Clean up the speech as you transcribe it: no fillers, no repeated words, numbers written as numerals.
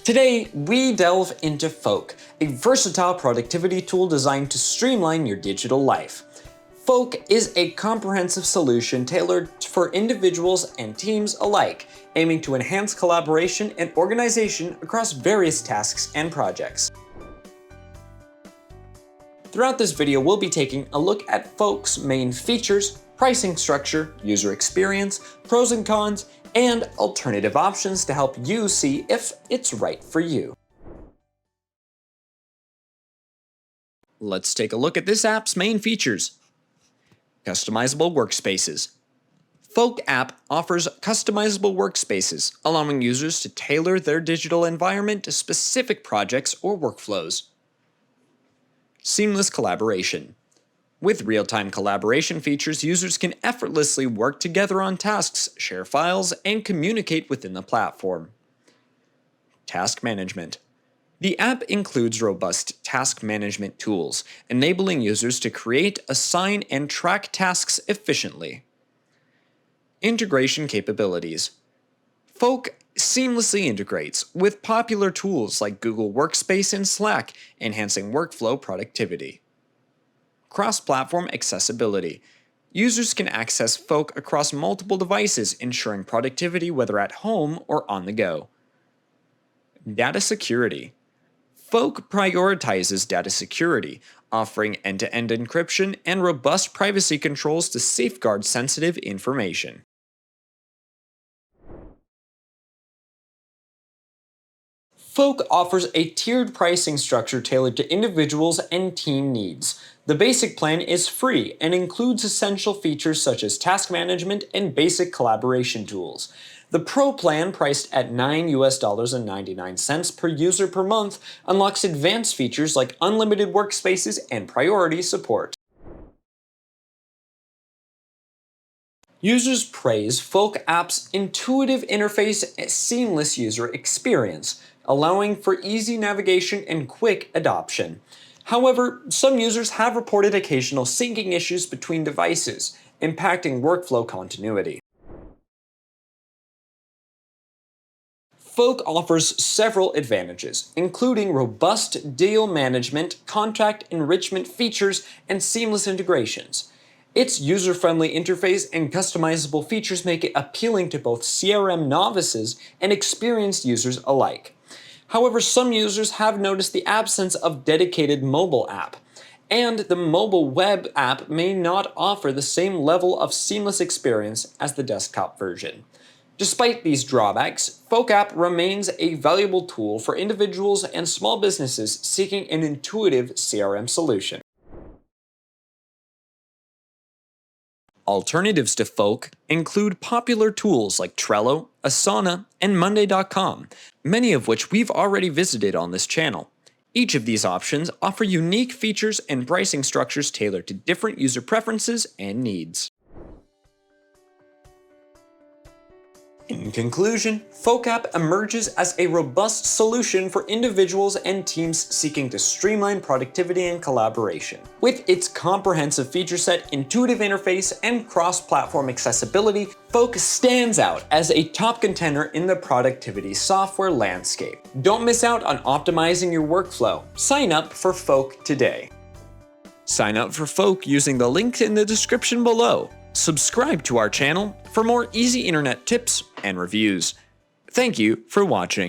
Today, we delve into Folk, a versatile productivity tool designed to streamline your digital life. Folk is a comprehensive solution tailored for individuals and teams alike, aiming to enhance collaboration and organization across various tasks and projects. Throughout this video, we'll be taking a look at Folk's main features, pricing structure, user experience, pros and cons, and alternative options to help you see if it's right for you. Let's take a look at this app's main features. Customizable workspaces. Folk app offers customizable workspaces, allowing users to tailor their digital environment to specific projects or workflows. Seamless collaboration. With real-time collaboration features, users can effortlessly work together on tasks, share files, and communicate within the platform. Task management. The app includes robust task management tools, enabling users to create, assign, and track tasks efficiently. Integration capabilities. Folk seamlessly integrates with popular tools like Google Workspace and Slack, enhancing workflow productivity. Cross-platform accessibility. Users can access Folk across multiple devices, ensuring productivity whether at home or on the go. Data security. Folk prioritizes data security, offering end-to-end encryption and robust privacy controls to safeguard sensitive information. Folk offers a tiered pricing structure tailored to individuals and team needs. The basic plan is free and includes essential features such as task management and basic collaboration tools. The Pro plan, priced at $9.99 per user per month, unlocks advanced features like unlimited workspaces and priority support. Users praise Folk app's intuitive interface and seamless user experience, allowing for easy navigation and quick adoption. However, some users have reported occasional syncing issues between devices, impacting workflow continuity. Folk offers several advantages, including robust deal management, contract enrichment features, and seamless integrations. Its user-friendly interface and customizable features make it appealing to both CRM novices and experienced users alike. However, some users have noticed the absence of dedicated mobile app, and the mobile web app may not offer the same level of seamless experience as the desktop version. Despite these drawbacks, Folk app remains a valuable tool for individuals and small businesses seeking an intuitive CRM solution. Alternatives to Folk include popular tools like Trello, Asana, and Monday.com, many of which we've already visited on this channel. Each of these options offer unique features and pricing structures tailored to different user preferences and needs. In conclusion, Folk app emerges as a robust solution for individuals and teams seeking to streamline productivity and collaboration. With its comprehensive feature set, intuitive interface, and cross-platform accessibility, Folk stands out as a top contender in the productivity software landscape. Don't miss out on optimizing your workflow. Sign up for Folk today. Sign up for Folk using the link in the description below. Subscribe to our channel for more easy internet tips and reviews. Thank you for watching.